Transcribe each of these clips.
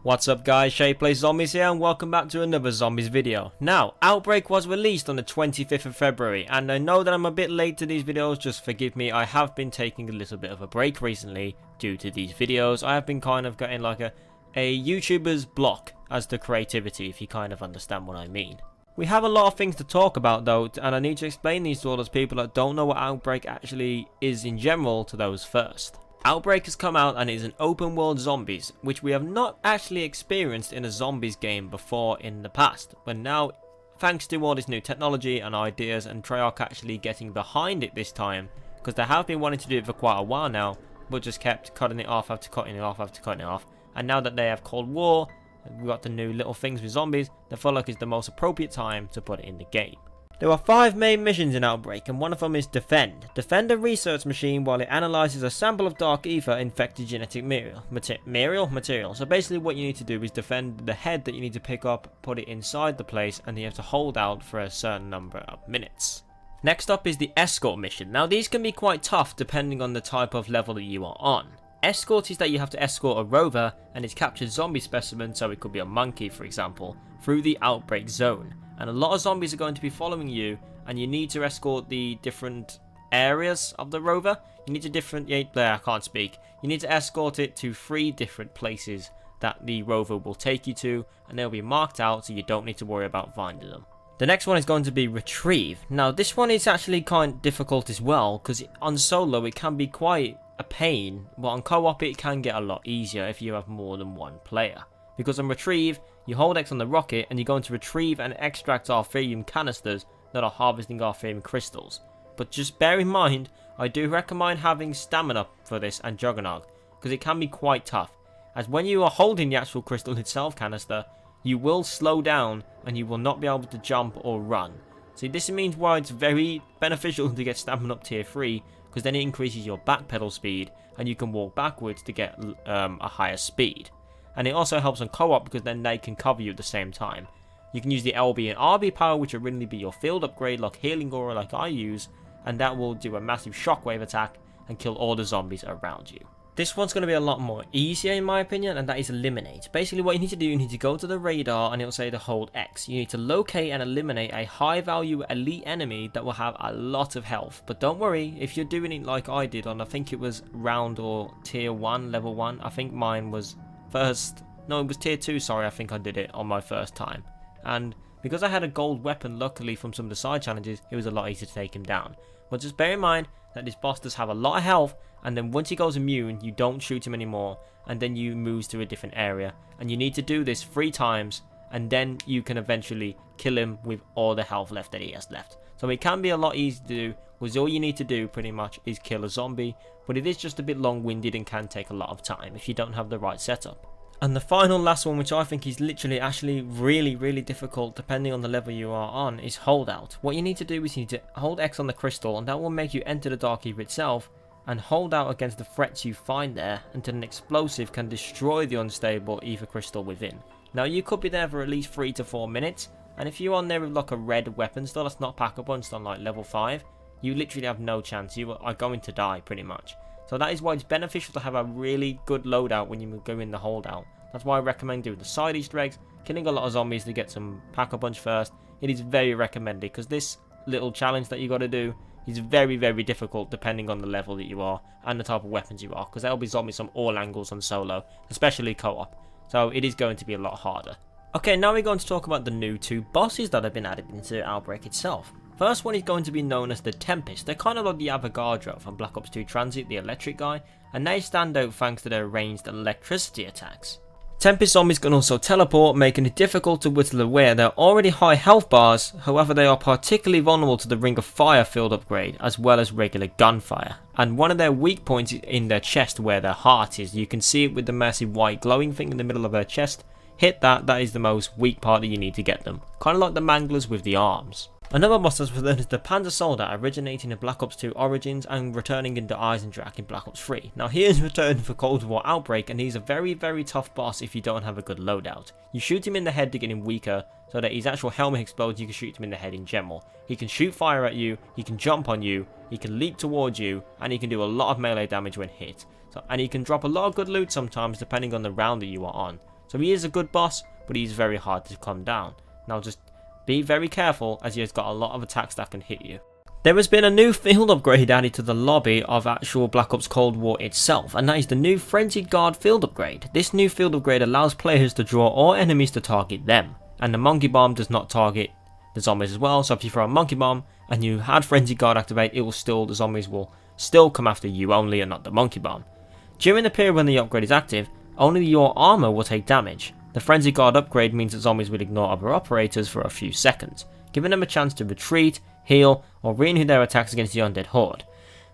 What's up guys, Shay Plays Zombies here and welcome back to another Zombies video. Now, Outbreak was released on the 25th of February and I know that I'm a bit late to these videos, just forgive me. I have been taking a little bit of a break recently due to these videos. I have been kind of getting like a YouTuber's block as to creativity, if you kind of understand what I mean. We have a lot of things to talk about though, and I need to explain these to all those people that don't know what Outbreak actually is in general to those first. Outbreak has come out and is an open world zombies, which we have not actually experienced in a zombies game before in the past. But now, thanks to all this new technology and ideas and Treyarch actually getting behind it this time, because they have been wanting to do it for quite a while now, but just kept cutting it off after cutting it off after cutting it off. And now that they have Cold War, we've got the new little things with zombies, they feel like it's the most appropriate time to put it in the game. There are 5 main missions in Outbreak, and one of them is Defend. Defend a research machine while it analyzes a sample of dark ether infected genetic material. So basically what you need to do is defend the head that you need to pick up, put it inside the place, and you have to hold out for a certain number of minutes. Next up is the Escort mission. Now these can be quite tough depending on the type of level that you are on. Escort is that you have to escort a rover and its captured zombie specimen, so it could be a monkey for example, through the Outbreak zone. And a lot of zombies are going to be following you, and you need to escort the different areas of the rover. You need to I can't speak. You need to escort it to 3 different places that the rover will take you to, and they'll be marked out so you don't need to worry about finding them. The next one is going to be Retrieve. Now this one is actually kind of difficult as well, because on solo it can be quite a pain, but on co-op it can get a lot easier if you have more than one player. Because on Retrieve, you hold X on the rocket and you're going to retrieve and extract Arthurium canisters that are harvesting Arthurium crystals. But just bear in mind, I do recommend having stamina for this and Juggernaut, because it can be quite tough. As when you are holding the actual crystal itself canister, you will slow down and you will not be able to jump or run. So this means why it's very beneficial to get stamina up tier 3, because then it increases your backpedal speed and you can walk backwards to get a higher speed. And it also helps on co-op because then they can cover you at the same time. You can use the LB and RB power, which will really be your field upgrade like Healing Aura like I use, and that will do a massive shockwave attack and kill all the zombies around you. This one's going to be a lot more easier in my opinion, and that is Eliminate. Basically what you need to do, you need to go to the radar and it will say to hold X. You need to locate and eliminate a high value elite enemy that will have a lot of health. But don't worry, if you're doing it like I did on, I think it was round or tier 1, level 1, I think mine was it was tier 2, sorry, I think I did it on my first time. And because I had a gold weapon, luckily from some of the side challenges, it was a lot easier to take him down. But just bear in mind that this boss does have a lot of health, and then once he goes immune, you don't shoot him anymore, and then you move to a different area. And you need to do this 3 times, and then you can eventually kill him with all the health left that he has left. So it can be a lot easier to do, because all you need to do pretty much is kill a zombie, but it is just a bit long-winded and can take a lot of time if you don't have the right setup. And the final last one, which I think is literally actually really difficult depending on the level you are on, is Holdout. What you need to do is you need to hold X on the crystal, and that will make you enter the Dark Ether itself and hold out against the threats you find there until an explosive can destroy the unstable ether crystal within. Now you could be there for at least 3 to 4 minutes, and if you're on there with like a red weapon still that's not packable and still on like level 5, you literally have no chance. You are going to die pretty much. So that is why it's beneficial to have a really good loadout when you go in the holdout. That's why I recommend doing the side Easter eggs, killing a lot of zombies to get some pack-a-punch first. It is very recommended because this little challenge that you got to do is very difficult depending on the level that you are and the type of weapons you are, because there will be zombies from all angles on solo, especially co-op. So it is going to be a lot harder. Okay, now we're going to talk about the new 2 bosses that have been added into Outbreak itself. First one is going to be known as the Tempest. They're kind of like the Avogadro from Black Ops 2 Transit, the electric guy, and they stand out thanks to their ranged electricity attacks. Tempest zombies can also teleport, making it difficult to whittle away their already high health bars. However, they are particularly vulnerable to the Ring of Fire field upgrade, as well as regular gunfire. And one of their weak points is in their chest where their heart is. You can see it with the massive white glowing thing in the middle of their chest. Hit that, that is the most weak part that you need to get them. Kind of like the Manglers with the arms. Another boss that's returned is the Panzer Soldier, originating in Black Ops 2 Origins and returning into Eisendrache in Black Ops 3. Now he is returned for Cold War Outbreak, and he's a very tough boss if you don't have a good loadout. You shoot him in the head to get him weaker, so that his actual helmet explodes. You can shoot him in the head in general. He can shoot fire at you, he can jump on you, he can leap towards you, and he can do a lot of melee damage when hit. And he can drop a lot of good loot sometimes depending on the round that you are on. So he is a good boss, but he's very hard to come down. Now just be very careful, as he has got a lot of attacks that can hit you. There has been a new field upgrade added to the lobby of actual Black Ops Cold War itself, and that is the new Frenzied Guard field upgrade. This new field upgrade allows players to draw all enemies to target them, and the Monkey Bomb does not target the zombies as well. So if you throw a Monkey Bomb and you had Frenzied Guard activate, the zombies will still come after you only and not the Monkey Bomb. During the period when the upgrade is active, only your armor will take damage. The Frenzied Guard upgrade means that zombies will ignore other operators for a few seconds, giving them a chance to retreat, heal, or renew their attacks against the undead horde.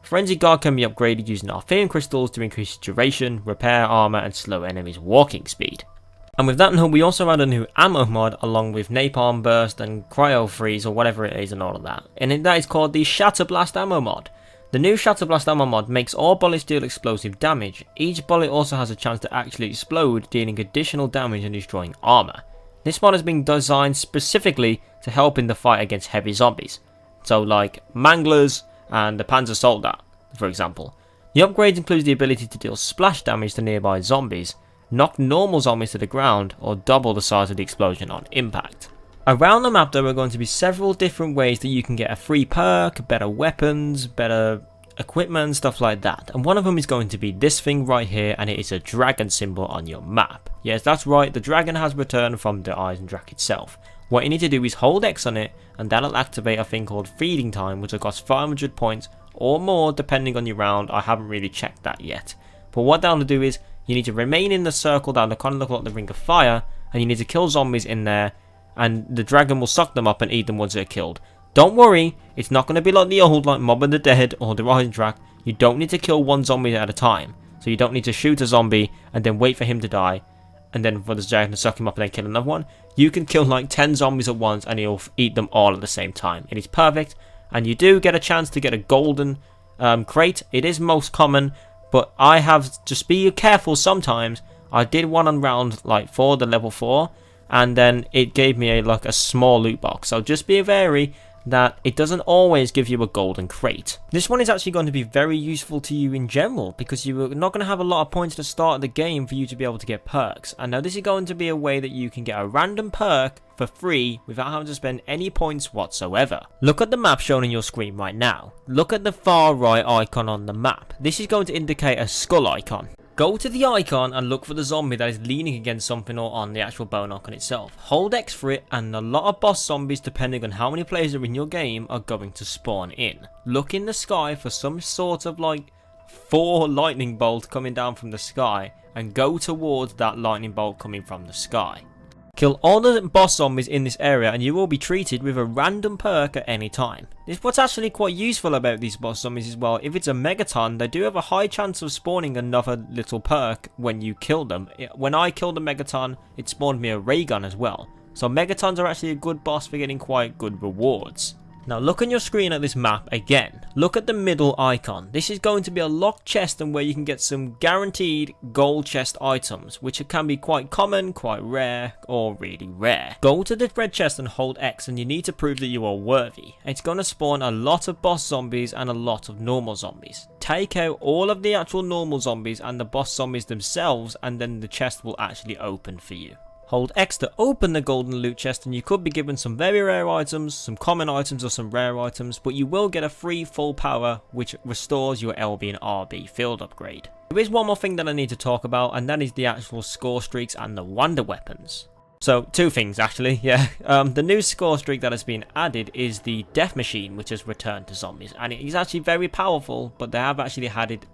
Frenzied Guard can be upgraded using Arthurian crystals to increase duration, repair armor, and slow enemies' walking speed. And with that note, we also add a new ammo mod along with Napalm Burst and Cryo Freeze or whatever it is and all of that. And that is called the Shatter Blast ammo mod. The new Shatter Blast ammo mod makes all bullets deal explosive damage. Each bullet also has a chance to actually explode, dealing additional damage and destroying armor. This mod has been designed specifically to help in the fight against heavy zombies. So like Manglers and the Panzer Soldat, for example. The upgrade includes the ability to deal splash damage to nearby zombies, knock normal zombies to the ground, or double the size of the explosion on impact. Around the map there are going to be several different ways that you can get a free perk, better weapons, better equipment, stuff like that. And one of them is going to be this thing right here, and it is a dragon symbol on your map. Yes, that's right, the dragon has returned from the Eisendrache itself. What you need to do is hold X on it, and that'll activate a thing called Feeding Time, which will cost 500 points or more depending on your round. I haven't really checked that yet. But what that'll do is, you need to remain in the circle down the kind of look like the Ring of Fire, and you need to kill zombies in there, and the dragon will suck them up and eat them once they're killed. Don't worry, it's not going to be like the old like Mob of the Dead or the Eisendrache. You don't need to kill one zombie at a time. So you don't need to shoot a zombie and then wait for him to die, and then for the dragon to suck him up and then kill another one. You can kill like 10 zombies at once and he'll eat them all at the same time. It is perfect, and you do get a chance to get a golden crate. It is most common, but I have just be careful sometimes. I did one on round like 4, the level 4, and then it gave me a small loot box. So just be wary that it doesn't always give you a golden crate. This one is actually going to be very useful to you in general, because you're not going to have a lot of points at the start of the game for you to be able to get perks. And now this is going to be a way that you can get a random perk for free without having to spend any points whatsoever. Look at the map shown on your screen right now. Look at the far right icon on the map. This is going to indicate a skull icon. Go to the icon and look for the zombie that is leaning against something or on the actual bone icon itself. Hold X for it, and a lot of boss zombies, depending on how many players are in your game, are going to spawn in. Look in the sky for some sort of 4 lightning bolts coming down from the sky, and go towards that lightning bolt coming from the sky. Kill all the boss zombies in this area and you will be treated with a random perk at any time. What's actually quite useful about these boss zombies as well, if it's a Megaton, they do have a high chance of spawning another little perk when you kill them. When I killed a Megaton, it spawned me a ray gun as well. So Megatons are actually a good boss for getting quite good rewards. Now look on your screen at this map again. Look at the middle icon. This is going to be a locked chest, and where you can get some guaranteed gold chest items, which can be quite common, quite rare, or really rare. Go to the red chest and hold X, and you need to prove that you are worthy. It's going to spawn a lot of boss zombies and a lot of normal zombies. Take out all of the actual normal zombies and the boss zombies themselves, and then the chest will actually open for you. Hold X to open the golden loot chest, and you could be given some very rare items, some common items, or some rare items, but you will get a free full power which restores your LB and RB field upgrade. There is one more thing that I need to talk about, and that is the actual score streaks and the wonder weapons. So 2 things actually, yeah. The new score streak that has been added is the death machine, which has returned to zombies, and it is actually very powerful, but they have actually added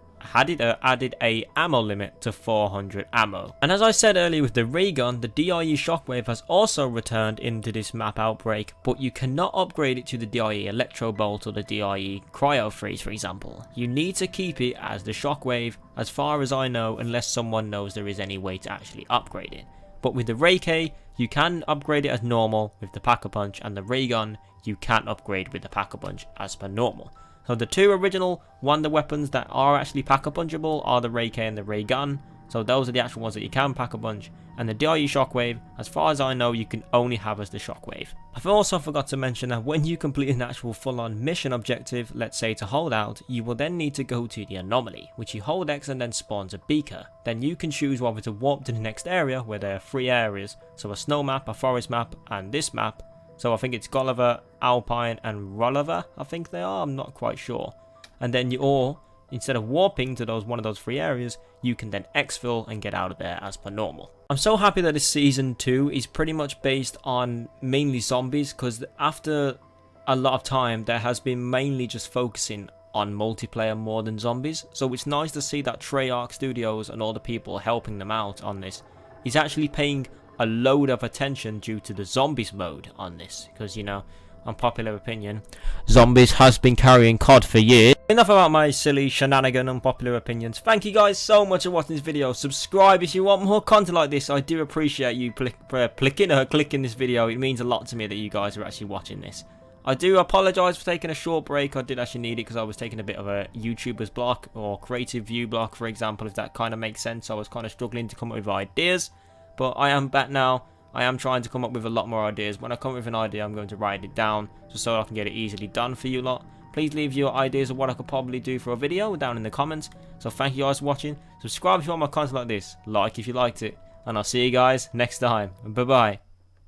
a ammo limit to 400 ammo. And as I said earlier with the ray gun, the DIE shockwave has also returned into this map Outbreak, but you cannot upgrade it to the DIE electro bolt or the DIE cryo freeze, for example. You need to keep it as the shockwave, as far as I know, unless someone knows there is any way to actually upgrade it. But with the Ray K, you can upgrade it as normal with the Pack-a-Punch, and the ray gun you can't upgrade with the Pack-a-Punch as per normal. So the 2 original wonder weapons that are actually Pack-a-Punchable are the Ray K and the Ray Gun. So those are the actual ones that you can pack a bunch. And the DRU Shockwave, as far as I know, you can only have as the Shockwave. I've also forgot to mention that when you complete an actual full-on mission objective, let's say to hold out, you will then need to go to the anomaly, which you hold X and then spawns a beaker. Then you can choose whether to warp to the next area, where there are 3 areas, so a snow map, a forest map, and this map. So I think it's Gulliver, Alpine, and Rolliver, I think they are, I'm not quite sure. And then instead of warping to one of those 3 areas, you can then exfil and get out of there as per normal. I'm so happy that this season 2 is pretty much based on mainly zombies, because after a lot of time there has been mainly just focusing on multiplayer more than zombies. So it's nice to see that Treyarch Studios and all the people helping them out on this is actually paying a load of attention due to the zombies mode on this, because you know, unpopular opinion, zombies has been carrying COD for years. Enough about my silly shenanigan unpopular opinions. Thank you guys so much for watching this video. Subscribe if you want more content like this. I do appreciate you clicking this video. It means a lot to me that you guys are actually watching this. I do apologise for taking a short break. I did actually need it because I was taking a bit of a YouTuber's block or creative view block, for example, if that kind of makes sense. I was kind of struggling to come up with ideas, but I am back now. I am trying to come up with a lot more ideas. When I come up with an idea, I'm going to write it down just so I can get it easily done for you lot. Please leave your ideas of what I could probably do for a video down in the comments. So thank you guys for watching. Subscribe if you want more content like this. Like if you liked it. And I'll see you guys next time. Bye bye.